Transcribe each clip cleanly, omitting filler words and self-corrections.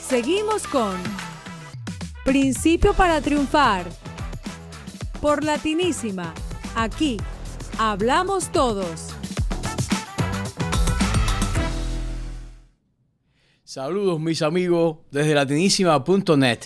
Seguimos con Principio para Triunfar por Latinísima. Aquí hablamos todos. Saludos mis amigos desde latinísima.net,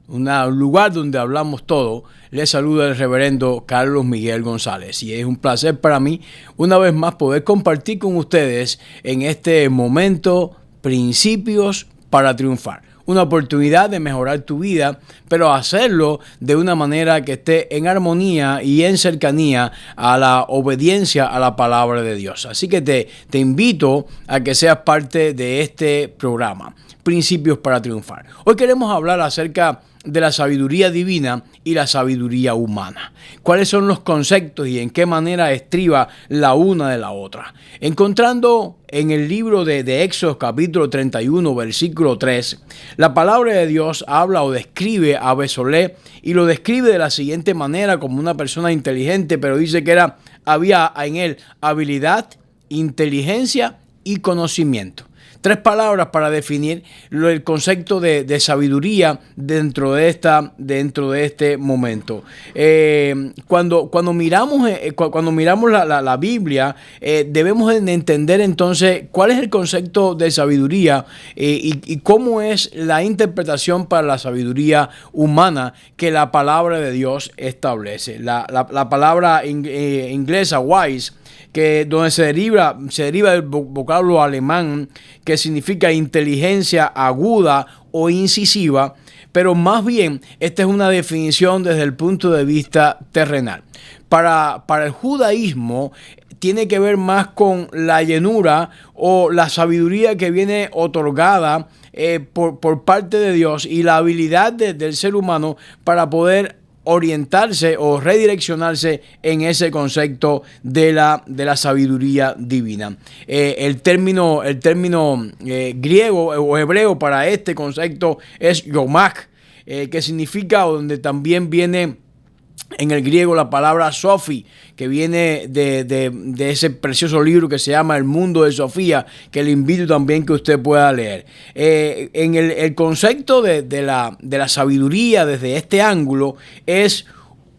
un lugar donde hablamos todo. Les saluda el reverendo Carlos Miguel González y es un placer para mí una vez más poder compartir con ustedes en este momento Principios para Triunfar. Una oportunidad de mejorar tu vida, pero hacerlo de una manera que esté en armonía y en cercanía a la obediencia a la palabra de Dios. Así que te invito a que seas parte de este programa, Principios para Triunfar. Hoy queremos hablar acerca de la sabiduría divina y la sabiduría humana. ¿Cuáles son los conceptos y en qué manera estriba la una de la otra? Encontrando en el libro de Éxodo capítulo 31, versículo 3, la palabra de Dios habla o describe a Bezalel y lo describe de la siguiente manera como una persona inteligente, pero dice que había en él habilidad, inteligencia y conocimiento. Tres palabras para definir el concepto de sabiduría dentro de este momento. Cuando miramos la Biblia, debemos entender entonces cuál es el concepto de sabiduría y cómo es la interpretación para la sabiduría humana que la palabra de Dios establece. La palabra inglesa wise, donde se deriva del vocablo alemán que significa inteligencia aguda o incisiva, pero más bien esta es una definición desde el punto de vista terrenal. Para el judaísmo tiene que ver más con la llenura o la sabiduría que viene otorgada por parte de Dios y la habilidad del ser humano para poder orientarse o redireccionarse en ese concepto de la sabiduría divina. El término griego o hebreo para este concepto es yomach, que significa, donde también viene en el griego la palabra Sofi, que viene de ese precioso libro que se llama El Mundo de Sofía, que le invito también que usted pueda leer. En el concepto de la sabiduría desde este ángulo es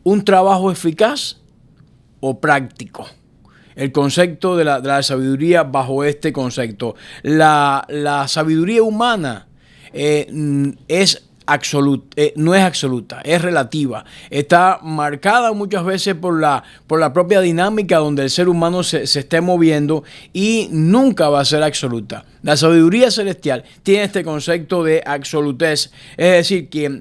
un trabajo eficaz o práctico. El concepto de la sabiduría bajo este concepto. La sabiduría humana no es absoluta, es relativa. Está marcada muchas veces por la propia dinámica donde el ser humano se esté moviendo y nunca va a ser absoluta. La sabiduría celestial tiene este concepto de absolutez, es decir, que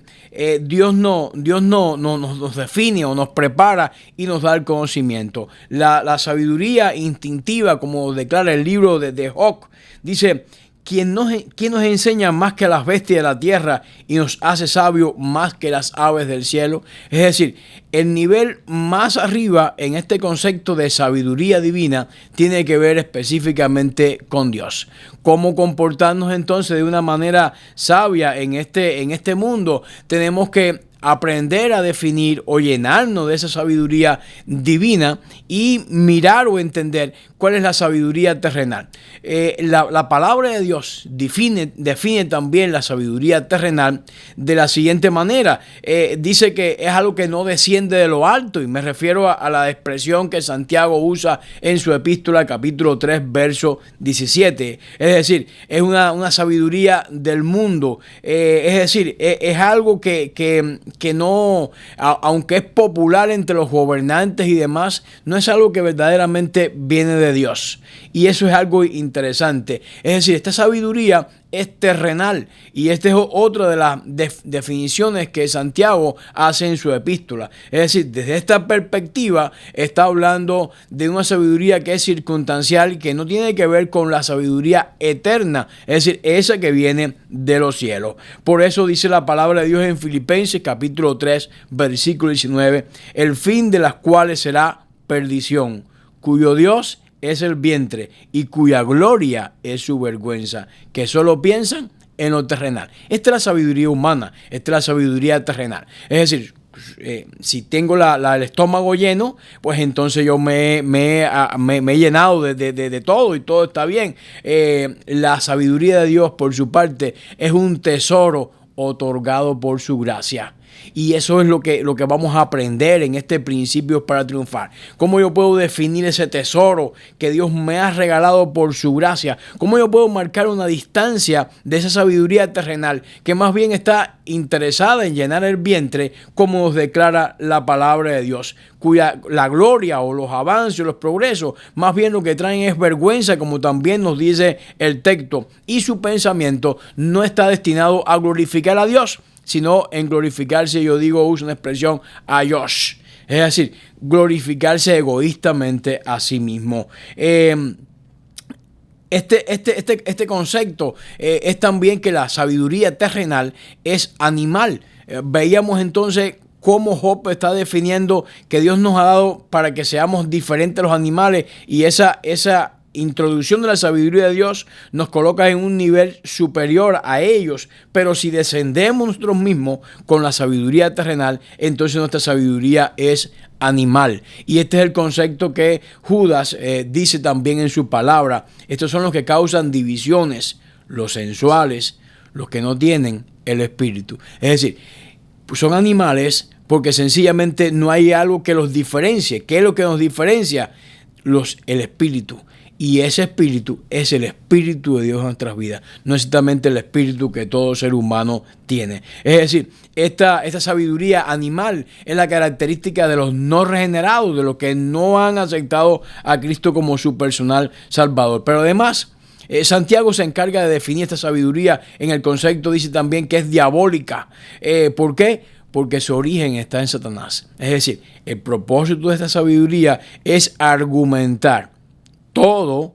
Dios no nos define o nos prepara y nos da el conocimiento. La sabiduría instintiva, como declara el libro de Job, dice: ¿Quién nos enseña más que las bestias de la tierra y nos hace sabios más que las aves del cielo? Es decir, el nivel más arriba en este concepto de sabiduría divina tiene que ver específicamente con Dios. ¿Cómo comportarnos entonces de una manera sabia en este mundo? Tenemos que aprender a definir o llenarnos de esa sabiduría divina y mirar o entender cuál es la sabiduría terrenal. La palabra de Dios define también la sabiduría terrenal de la siguiente manera. Dice que es algo que no desciende de lo alto, y me refiero a la expresión que Santiago usa en su epístola capítulo 3 verso 17. Es decir, es una sabiduría del mundo. Es decir, es algo que no, aunque es popular entre los gobernantes y demás, no es algo que verdaderamente viene de Dios. Y eso es algo interesante. Es decir, esta sabiduría es terrenal, y esta es otra de las definiciones que Santiago hace en su epístola. Es decir, desde esta perspectiva está hablando de una sabiduría que es circunstancial y que no tiene que ver con la sabiduría eterna, es decir, esa que viene de los cielos. Por eso dice la palabra de Dios en Filipenses capítulo 3 versículo 19: el fin de las cuales será perdición, cuyo Dios es el vientre y cuya gloria es su vergüenza, que solo piensan en lo terrenal. Esta es la sabiduría humana, esta es la sabiduría terrenal. Es decir, si tengo el estómago lleno, pues entonces yo me he llenado de todo y todo está bien. La sabiduría de Dios, por su parte, es un tesoro otorgado por su gracia. Y eso es lo que vamos a aprender en este Principios para Triunfar. ¿Cómo yo puedo definir ese tesoro que Dios me ha regalado por su gracia? ¿Cómo yo puedo marcar una distancia de esa sabiduría terrenal que más bien está interesada en llenar el vientre, como nos declara la palabra de Dios, cuya la gloria o los avances o los progresos más bien lo que traen es vergüenza, como también nos dice el texto, y su pensamiento no está destinado a glorificar a Dios, sino en glorificarse, yo digo, uso una expresión, a Dios. Es decir, glorificarse egoístamente a sí mismo. Este concepto es también que la sabiduría terrenal es animal. Veíamos entonces cómo Job está definiendo que Dios nos ha dado para que seamos diferentes a los animales, y esa introducción de la sabiduría de Dios nos coloca en un nivel superior a ellos. Pero si descendemos nosotros mismos con la sabiduría terrenal, entonces nuestra sabiduría es animal. Y este es el concepto que Judas dice también en su palabra. Estos son los que causan divisiones, los sensuales, los que no tienen el espíritu. Es decir, son animales porque sencillamente no hay algo que los diferencie. ¿Qué es lo que nos diferencia? El espíritu. Y ese espíritu es el espíritu de Dios en nuestras vidas, no exactamente el espíritu que todo ser humano tiene. Es decir, esta sabiduría animal es la característica de los no regenerados, de los que no han aceptado a Cristo como su personal Salvador. Pero además, Santiago se encarga de definir esta sabiduría en el concepto, dice también que es diabólica. ¿Por qué? Porque su origen está en Satanás. Es decir, el propósito de esta sabiduría es argumentar todo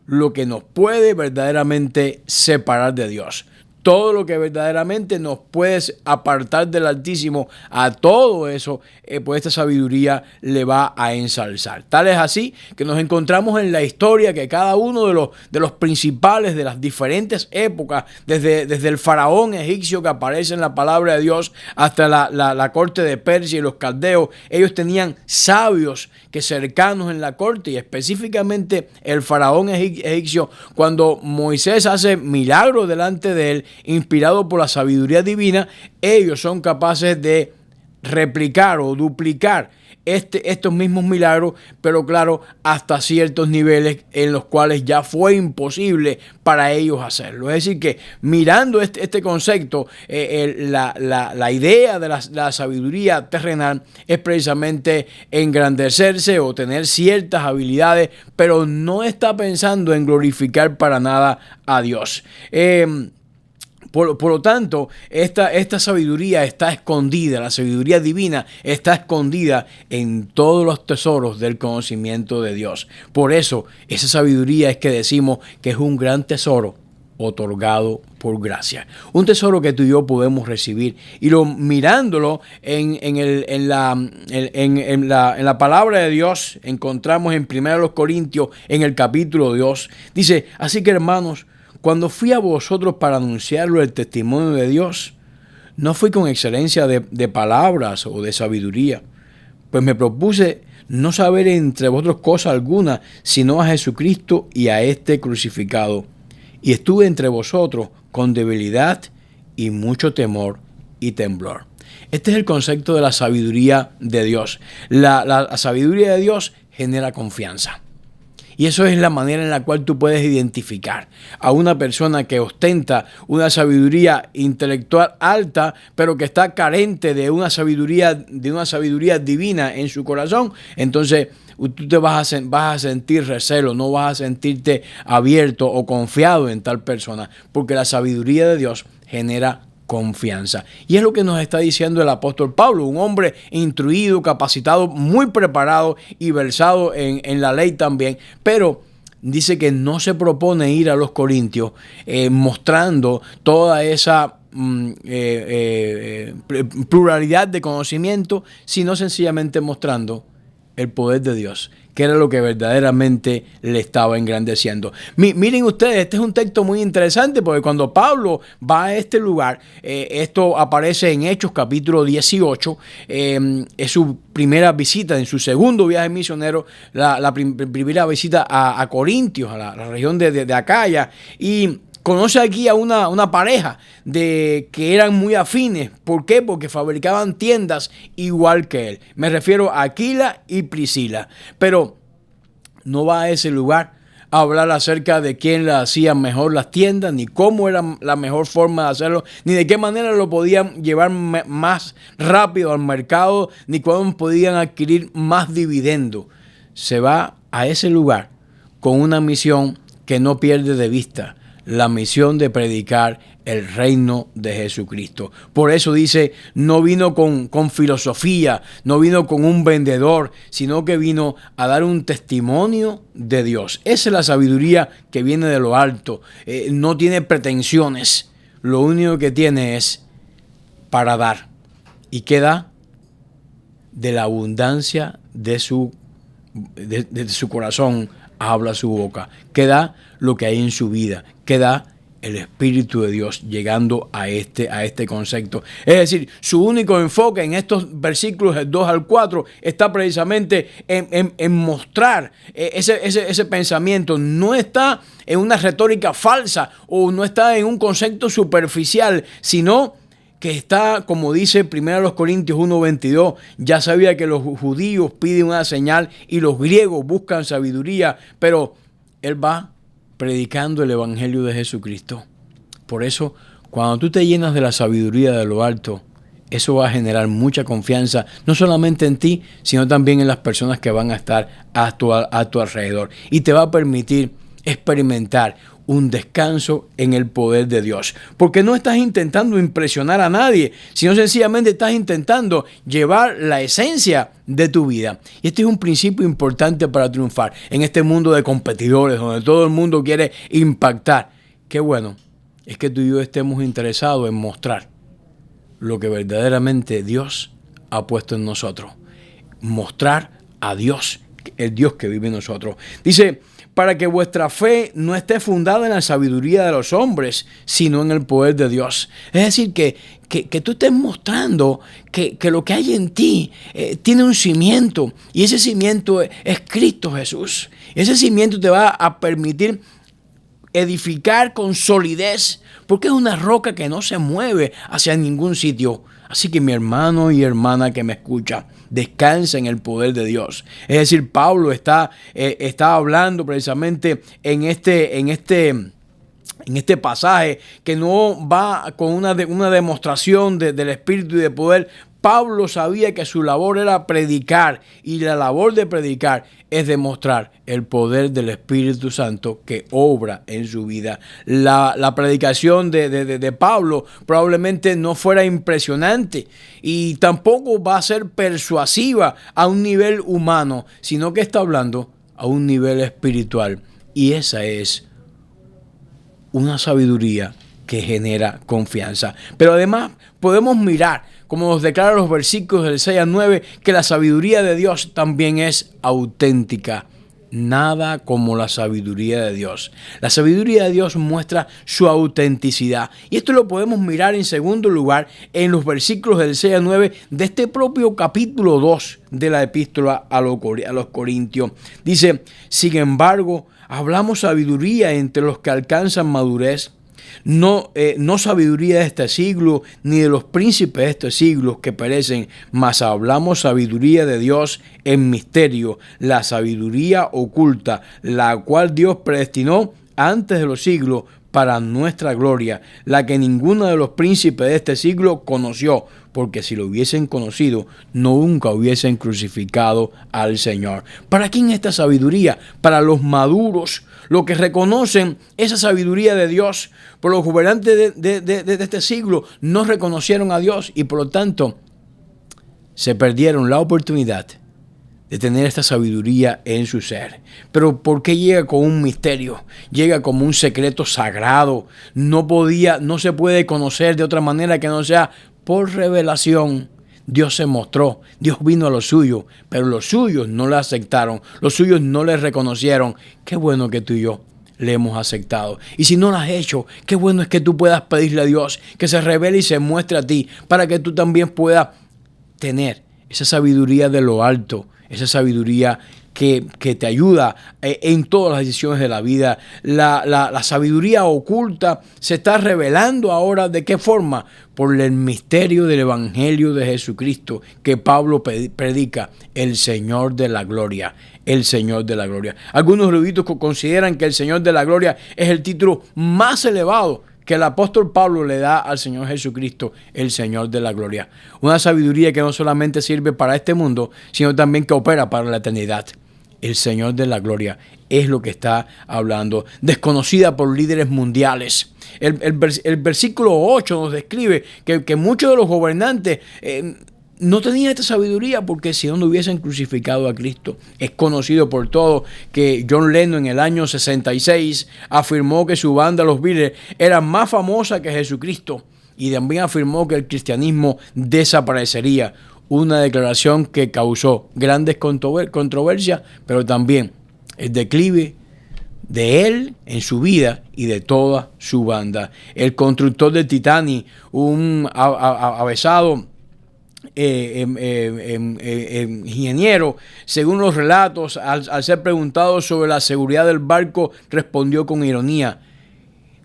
lo que nos puede verdaderamente separar de Dios. Todo lo que verdaderamente nos puede apartar del Altísimo, a todo eso, pues esta sabiduría le va a ensalzar. Tal es así que nos encontramos en la historia que cada uno de los principales de las diferentes épocas, desde el faraón egipcio que aparece en la palabra de Dios hasta la corte de Persia y los caldeos, ellos tenían sabios que cercanos en la corte, y específicamente el faraón egipcio, cuando Moisés hace milagros delante de él, inspirado por la sabiduría divina, ellos son capaces de replicar o duplicar estos mismos milagros, pero claro, hasta ciertos niveles en los cuales ya fue imposible para ellos hacerlo. Es decir que mirando este concepto, la idea de la sabiduría terrenal es precisamente engrandecerse o tener ciertas habilidades, pero no está pensando en glorificar para nada a Dios. Por lo tanto, esta sabiduría está escondida, la sabiduría divina está escondida en todos los tesoros del conocimiento de Dios. Por eso, esa sabiduría es que decimos que es un gran tesoro otorgado por gracia. Un tesoro que tú y yo podemos recibir. Y mirándolo en la palabra de Dios, encontramos en 1 Corintios, en el capítulo 2, dice, así que hermanos, cuando fui a vosotros para anunciarlo el testimonio de Dios, no fui con excelencia de palabras o de sabiduría, pues me propuse no saber entre vosotros cosa alguna, sino a Jesucristo y a este crucificado. Y estuve entre vosotros con debilidad y mucho temor y temblor. Este es el concepto de la sabiduría de Dios. La sabiduría de Dios genera confianza. Y eso es la manera en la cual tú puedes identificar a una persona que ostenta una sabiduría intelectual alta, pero que está carente de una sabiduría divina en su corazón. Entonces tú te vas a sentir recelo, no vas a sentirte abierto o confiado en tal persona, porque la sabiduría de Dios genera confianza. Y es lo que nos está diciendo el apóstol Pablo, un hombre instruido, capacitado, muy preparado y versado en la ley también, pero dice que no se propone ir a los Corintios mostrando toda esa pluralidad de conocimiento, sino sencillamente mostrando el poder de Dios que era lo que verdaderamente le estaba engrandeciendo. Miren ustedes, este es un texto muy interesante porque cuando Pablo va a este lugar, esto aparece en Hechos capítulo 18, es su primera visita, en su segundo viaje misionero, la primera visita a Corintios, a la región de Acaya, y conoce aquí a una pareja que eran muy afines. ¿Por qué? Porque fabricaban tiendas igual que él. Me refiero a Aquila y Priscila. Pero no va a ese lugar a hablar acerca de quién le hacía mejor las tiendas, ni cómo era la mejor forma de hacerlo, ni de qué manera lo podían llevar más rápido al mercado, ni cómo podían adquirir más dividendo. Se va a ese lugar con una misión que no pierde de vista: la misión de predicar el reino de Jesucristo. Por eso dice, no vino con filosofía, no vino con un vendedor, sino que vino a dar un testimonio de Dios. Esa es la sabiduría que viene de lo alto. No tiene pretensiones. Lo único que tiene es para dar. ¿Y qué da? De la abundancia de su corazón habla su boca. ¿Qué da? Lo que hay en su vida. ¿Qué da? El Espíritu de Dios llegando a este concepto. Es decir, su único enfoque en estos versículos del 2 al 4 está precisamente en mostrar ese pensamiento. No está en una retórica falsa o no está en un concepto superficial, sino que está, como dice 1 Corintios 1:22, ya sabía que los judíos piden una señal y los griegos buscan sabiduría, pero él va predicando el evangelio de Jesucristo. Por eso, cuando tú te llenas de la sabiduría de lo alto, eso va a generar mucha confianza, no solamente en ti, sino también en las personas que van a estar a tu alrededor. Y te va a permitir experimentar un descanso en el poder de Dios. Porque no estás intentando impresionar a nadie, sino sencillamente estás intentando llevar la esencia de tu vida. Y este es un principio importante para triunfar en este mundo de competidores, donde todo el mundo quiere impactar. Qué bueno es que tú y yo estemos interesados en mostrar lo que verdaderamente Dios ha puesto en nosotros. Mostrar a Dios, el Dios que vive en nosotros. Dice, para que vuestra fe no esté fundada en la sabiduría de los hombres, sino en el poder de Dios. Es decir, que tú estés mostrando que lo que hay en ti tiene un cimiento, y ese cimiento es Cristo Jesús. Ese cimiento te va a permitir edificar con solidez, porque es una roca que no se mueve hacia ningún sitio. Así que mi hermano y hermana que me escucha, descansa en el poder de Dios. Es decir, Pablo está hablando precisamente en este pasaje que no va con una demostración del Espíritu y de poder. Pablo sabía que su labor era predicar, y la labor de predicar es demostrar el poder del Espíritu Santo que obra en su vida. La predicación de Pablo probablemente no fuera impresionante y tampoco va a ser persuasiva a un nivel humano, sino que está hablando a un nivel espiritual, y esa es una sabiduría que genera confianza. Pero además podemos mirar, como nos declaran los versículos del 6 al 9, que la sabiduría de Dios también es auténtica. Nada como la sabiduría de Dios. La sabiduría de Dios muestra su autenticidad. Y esto lo podemos mirar en segundo lugar en los versículos del 6 al 9 de este propio capítulo 2 de la epístola a los Corintios. Dice, sin embargo, hablamos sabiduría entre los que alcanzan madurez. No sabiduría de este siglo, ni de los príncipes de este siglo que perecen, mas hablamos sabiduría de Dios en misterio, la sabiduría oculta, la cual Dios predestinó antes de los siglos para nuestra gloria, la que ninguno de los príncipes de este siglo conoció, porque si lo hubiesen conocido, nunca hubiesen crucificado al Señor. ¿Para quién esta sabiduría? Para los maduros, los que reconocen esa sabiduría de Dios. Por los gobernantes de este siglo no reconocieron a Dios y por lo tanto se perdieron la oportunidad de tener esta sabiduría en su ser. Pero ¿por qué llega con un misterio? Llega como un secreto sagrado. No se puede conocer de otra manera que no sea por revelación Dios se mostró, Dios vino a los suyos, pero los suyos no le aceptaron, los suyos no le reconocieron. Qué bueno que tú y yo le hemos aceptado. Y si no lo has hecho, qué bueno es que tú puedas pedirle a Dios que se revele y se muestre a ti para que tú también puedas tener esa sabiduría de lo alto, esa sabiduría que te ayuda en todas las decisiones de la vida. La sabiduría oculta se está revelando ahora. ¿De qué forma? Por el misterio del Evangelio de Jesucristo que Pablo predica, el Señor de la Gloria. El Señor de la Gloria. Algunos eruditos consideran que el Señor de la Gloria es el título más elevado que el apóstol Pablo le da al Señor Jesucristo, el Señor de la Gloria. Una sabiduría que no solamente sirve para este mundo, sino también que opera para la eternidad. El Señor de la Gloria es lo que está hablando, desconocida por líderes mundiales. El versículo 8 nos describe que muchos de los gobernantes no tenían esta sabiduría, porque si no, no hubiesen crucificado a Cristo. Es conocido por todos que John Lennon en el año 66 afirmó que su banda, los Beatles, era más famosa que Jesucristo, y también afirmó que el cristianismo desaparecería. Una declaración que causó grandes controversias, pero también el declive de él en su vida y de toda su banda. El constructor del Titanic, un avesado ingeniero, según los relatos, al ser preguntado sobre la seguridad del barco, respondió con ironía: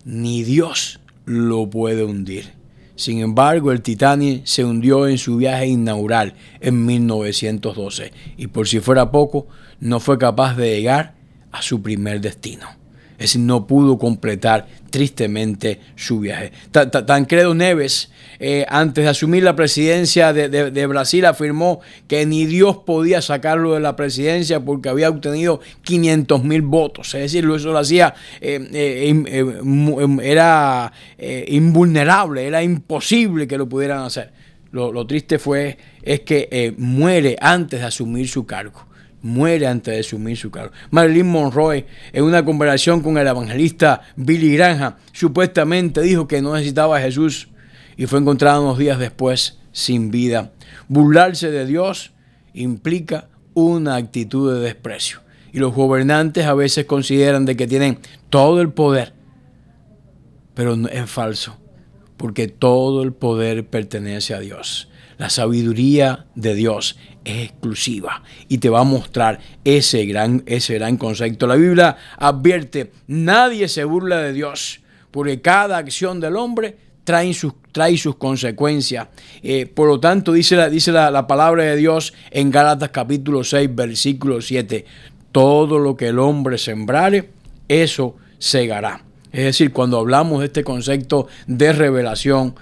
ni Dios lo puede hundir. Sin embargo, el Titanic se hundió en su viaje inaugural en 1912 y, por si fuera poco, no fue capaz de llegar a su primer destino. Es decir, no pudo completar tristemente su viaje. Tancredo Neves, antes de asumir la presidencia de Brasil, afirmó que ni Dios podía sacarlo de la presidencia porque había obtenido 500,000 votos. Es decir, eso lo hacía, era invulnerable, era imposible que lo pudieran hacer. Lo triste es que muere antes de asumir su cargo. Muere antes de asumir su cargo. Marilyn Monroe, en una conversación con el evangelista Billy Graham, supuestamente dijo que no necesitaba a Jesús y fue encontrada unos días después sin vida. Burlarse de Dios implica una actitud de desprecio, y los gobernantes a veces consideran de que tienen todo el poder, pero es falso, porque todo el poder pertenece a Dios. La sabiduría de Dios es exclusiva y te va a mostrar ese gran concepto. La Biblia advierte: nadie se burla de Dios, porque cada acción del hombre trae sus consecuencias. Por lo tanto, dice la palabra de Dios en Gálatas capítulo 6, versículo 7: todo lo que el hombre sembrare, eso segará. Es decir, cuando hablamos de este concepto de revelación,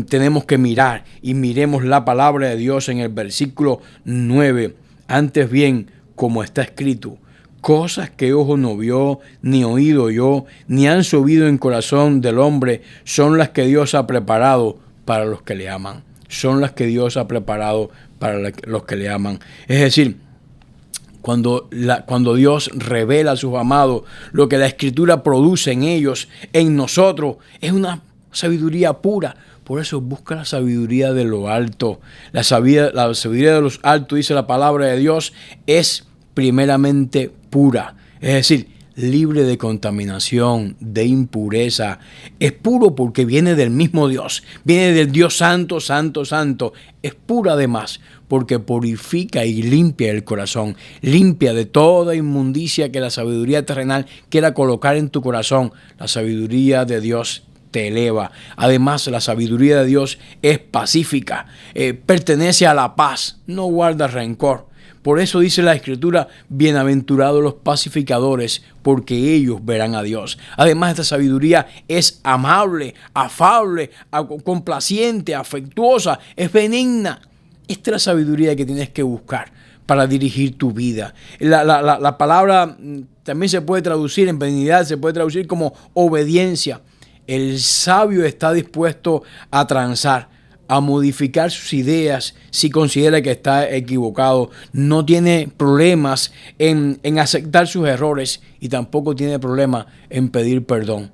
tenemos que mirar y miremos la palabra de Dios en el versículo 9. Antes bien, como está escrito, cosas que ojo no vio, ni oído oyó, ni han subido en corazón del hombre, son las que Dios ha preparado para los que le aman. Son las que Dios ha preparado para los que le aman. Es decir, cuando Dios revela a sus amados, lo que la Escritura produce en ellos, en nosotros, es una sabiduría pura. Por eso busca la sabiduría de lo alto. La sabiduría de los altos, dice la palabra de Dios, es primeramente pura. Es decir, libre de contaminación, de impureza. Es puro porque viene del mismo Dios. Viene del Dios santo, santo, santo. Es pura además porque purifica y limpia el corazón. Limpia de toda inmundicia que la sabiduría terrenal quiera colocar en tu corazón. La sabiduría de Dios te eleva. Además, la sabiduría de Dios es pacífica. Pertenece a la paz. No guarda rencor. Por eso dice la Escritura: bienaventurados los pacificadores, porque ellos verán a Dios. Además, esta sabiduría es amable, afable, complaciente, afectuosa, es benigna. Esta es la sabiduría que tienes que buscar para dirigir tu vida. La palabra también se puede traducir en benignidad, se puede traducir como obediencia. El sabio está dispuesto a transar, a modificar sus ideas si considera que está equivocado. No tiene problemas en aceptar sus errores y tampoco tiene problema en pedir perdón.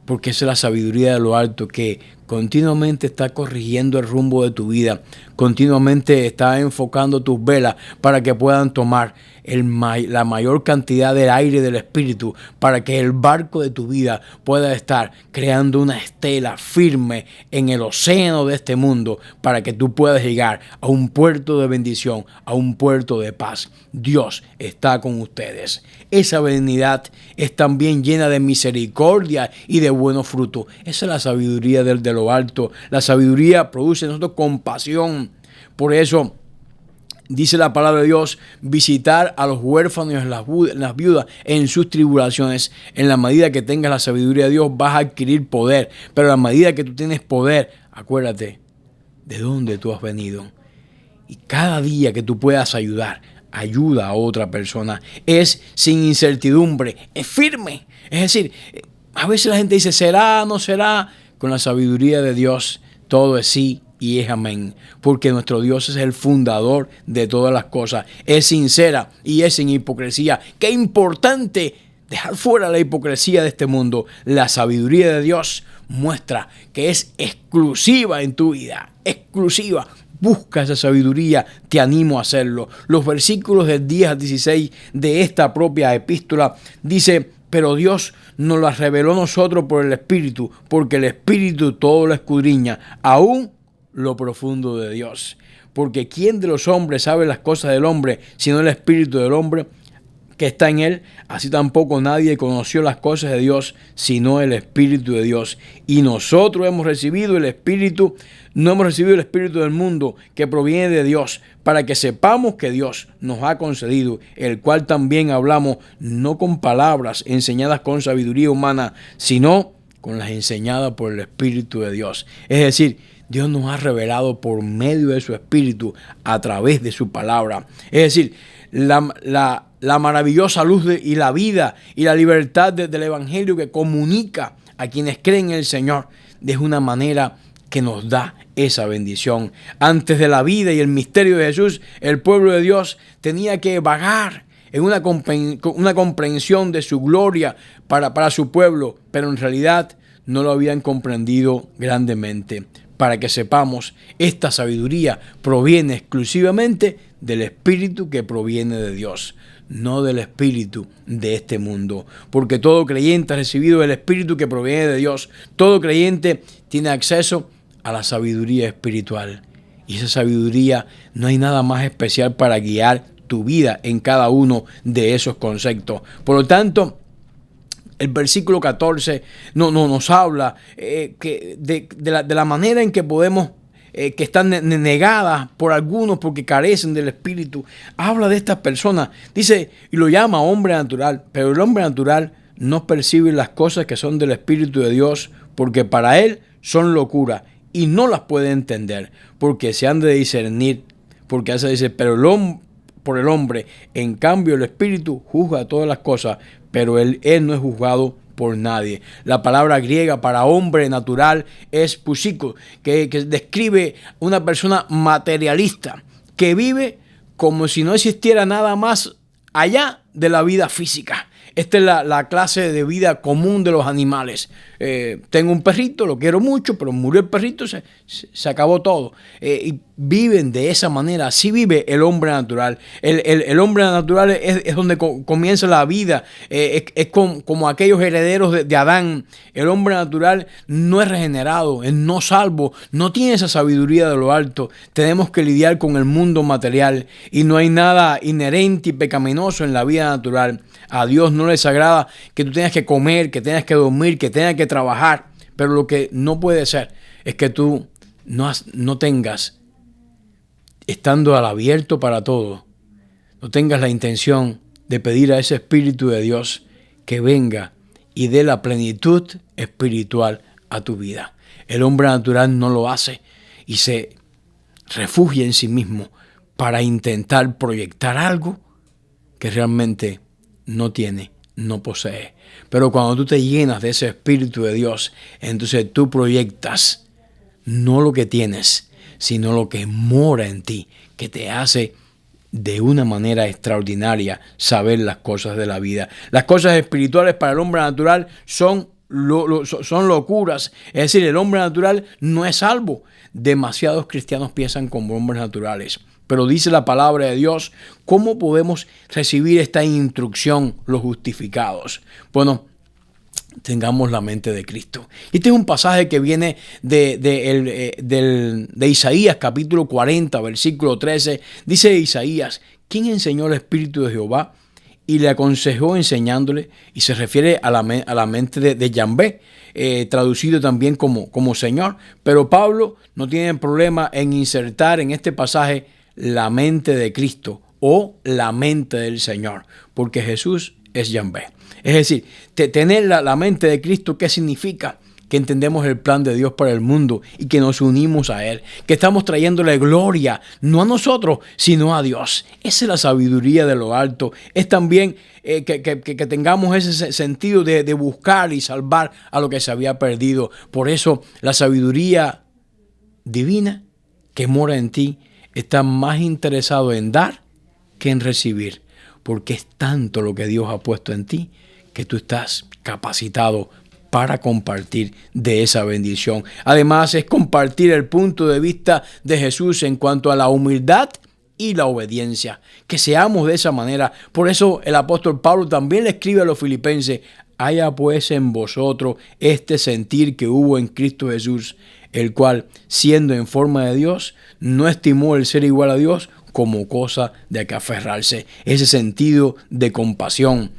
Porque esa es la sabiduría de lo alto, que continuamente está corrigiendo el rumbo de tu vida, continuamente está enfocando tus velas para que puedan tomar la mayor cantidad del aire del Espíritu, para que el barco de tu vida pueda estar creando una estela firme en el océano de este mundo, para que tú puedas llegar a un puerto de bendición, a un puerto de paz. Dios está con ustedes. Esa benignidad es también llena de misericordia y de buenos frutos. Esa es la sabiduría de lo alto. La sabiduría produce en nosotros compasión. Por eso dice la palabra de Dios, visitar a los huérfanos y las viudas en sus tribulaciones. En la medida que tengas la sabiduría de Dios vas a adquirir poder. Pero en la medida que tú tienes poder, acuérdate de dónde tú has venido. Y cada día que tú puedas ayudar, ayuda a otra persona. Es sin incertidumbre, es firme. Es decir, a veces la gente dice, ¿será, no será? Con la sabiduría de Dios, todo es sí y es amén, porque nuestro Dios es el fundador de todas las cosas. Es sincera y es sin hipocresía. Qué importante dejar fuera la hipocresía de este mundo. La sabiduría de Dios muestra que es exclusiva en tu vida, exclusiva. Busca esa sabiduría, te animo a hacerlo. Los versículos del 10 al 16 de esta propia epístola dice, pero Dios nos la reveló a nosotros por el Espíritu, porque el Espíritu todo lo escudriña, aún lo profundo de Dios. Porque ¿quién de los hombres sabe las cosas del hombre, sino el Espíritu del hombre que está en él? Así tampoco nadie conoció las cosas de Dios, sino el Espíritu de Dios. Y nosotros hemos recibido el Espíritu, no hemos recibido el Espíritu del mundo, que proviene de Dios, para que sepamos que Dios nos ha concedido, el cual también hablamos, no con palabras enseñadas con sabiduría humana, sino con las enseñadas por el Espíritu de Dios. Es decir, Dios nos ha revelado por medio de su Espíritu, a través de su palabra. Es decir, la maravillosa luz y la vida y la libertad del Evangelio que comunica a quienes creen en el Señor de una manera que nos da esa bendición. Antes de la vida y el misterio de Jesús, el pueblo de Dios tenía que vagar en una comprensión de su gloria para su pueblo, pero en realidad no lo habían comprendido grandemente. Para que sepamos, esta sabiduría proviene exclusivamente del Espíritu que proviene de Dios, no del espíritu de este mundo. Porque todo creyente ha recibido el Espíritu que proviene de Dios. Todo creyente tiene acceso a la sabiduría espiritual. Y esa sabiduría, no hay nada más especial para guiar tu vida en cada uno de esos conceptos. Por lo tanto, el versículo 14 nos habla de la manera en que podemos, que están negadas por algunos porque carecen del Espíritu. Habla de estas personas, dice, y lo llama hombre natural, pero el hombre natural no percibe las cosas que son del Espíritu de Dios, porque para él son locura y no las puede entender, porque se han de discernir, porque hace dice, pero por el hombre, en cambio el Espíritu juzga todas las cosas, pero él no es juzgado por nadie. La palabra griega para hombre natural es pusiko, que describe una persona materialista que vive como si no existiera nada más allá de la vida física. Esta es la clase de vida común de los animales. Tengo un perrito, lo quiero mucho, pero murió el perrito, se acabó todo. Y viven de esa manera. Así vive el hombre natural. El hombre natural es donde comienza la vida. Es como aquellos herederos de Adán. El hombre natural no es regenerado, es no salvo, no tiene esa sabiduría de lo alto. Tenemos que lidiar con el mundo material y no hay nada inherente y pecaminoso en la vida natural. A Dios no les agrada que tú tengas que comer, que tengas que dormir, que tengas que trabajar. Pero lo que no puede ser es que tú no tengas, estando al abierto para todo, no tengas la intención de pedir a ese Espíritu de Dios que venga y dé la plenitud espiritual a tu vida. El hombre natural no lo hace y se refugia en sí mismo para intentar proyectar algo que realmente no tiene, no posee. Pero cuando tú te llenas de ese Espíritu de Dios, entonces tú proyectas no lo que tienes, sino lo que mora en ti, que te hace de una manera extraordinaria saber las cosas de la vida. Las cosas espirituales para el hombre natural son son locuras. Es decir, el hombre natural no es salvo. Demasiados cristianos piensan como hombres naturales. Pero dice la palabra de Dios, ¿cómo podemos recibir esta instrucción los justificados? Bueno, tengamos la mente de Cristo. Este es un pasaje que viene de Isaías capítulo 40, versículo 13. Dice Isaías, ¿quién enseñó el Espíritu de Jehová y le aconsejó enseñándole? Y se refiere a la mente de Yahvé, traducido también como Señor. Pero Pablo no tiene problema en insertar en este pasaje la mente de Cristo o la mente del Señor, porque Jesús es Yahvé. Es decir, tener la mente de Cristo, ¿qué significa? Que entendemos el plan de Dios para el mundo y que nos unimos a Él, que estamos trayéndole gloria, no a nosotros, sino a Dios. Esa es la sabiduría de lo alto. Es también que tengamos ese sentido de buscar y salvar a lo que se había perdido. Por eso la sabiduría divina que mora en ti está más interesado en dar que en recibir, porque es tanto lo que Dios ha puesto en ti que tú estás capacitado para compartir de esa bendición. Además, es compartir el punto de vista de Jesús en cuanto a la humildad y la obediencia. Que seamos de esa manera. Por eso el apóstol Pablo también le escribe a los filipenses, haya pues en vosotros este sentir que hubo en Cristo Jesús, el cual, siendo en forma de Dios, no estimó el ser igual a Dios como cosa de que aferrarse. Ese sentido de compasión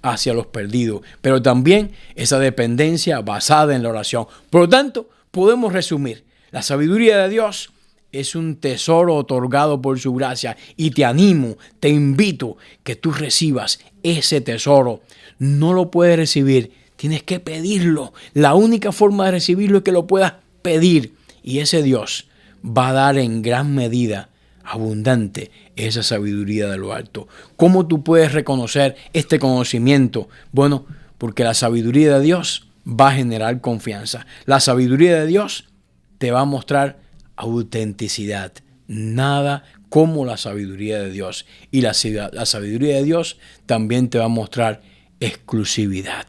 hacia los perdidos, pero también esa dependencia basada en la oración. Por lo tanto, podemos resumir, la sabiduría de Dios es un tesoro otorgado por su gracia y te animo, te invito que tú recibas ese tesoro. No lo puedes recibir, tienes que pedirlo. La única forma de recibirlo es que lo puedas pedir y ese Dios va a dar en gran medida abundante esa sabiduría de lo alto. ¿Cómo tú puedes reconocer este conocimiento? Bueno, porque la sabiduría de Dios va a generar confianza. La sabiduría de Dios te va a mostrar autenticidad. Nada como la sabiduría de Dios. Y la sabiduría de Dios también te va a mostrar exclusividad.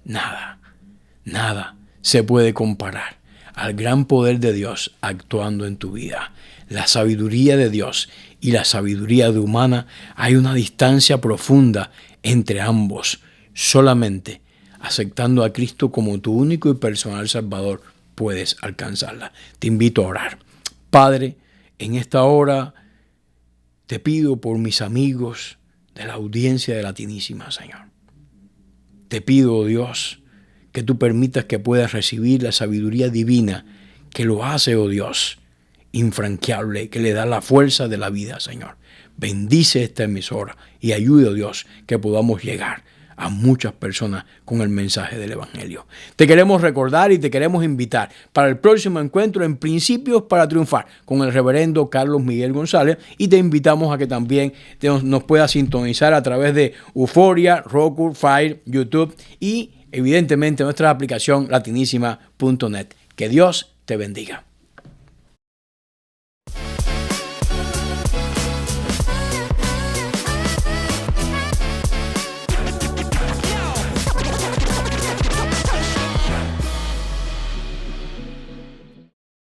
Nada se puede comparar al gran poder de Dios actuando en tu vida. La sabiduría de Dios y la sabiduría humana, hay una distancia profunda entre ambos. Solamente aceptando a Cristo como tu único y personal Salvador puedes alcanzarla. Te invito a orar. Padre, en esta hora te pido por mis amigos de la audiencia de Latinísima, Señor. Te pido, oh Dios, que tú permitas que puedas recibir la sabiduría divina que lo hace, oh Dios, infranqueable, que le da la fuerza de la vida, Señor. Bendice esta emisora y ayude, oh Dios, que podamos llegar a muchas personas con el mensaje del Evangelio. Te queremos recordar y te queremos invitar para el próximo encuentro en Principios para Triunfar con el reverendo Carlos Miguel González, y te invitamos a que también nos puedas sintonizar a través de Euforia, Roku, Fire, YouTube y evidentemente nuestra aplicación latinísima.net. Que Dios te bendiga.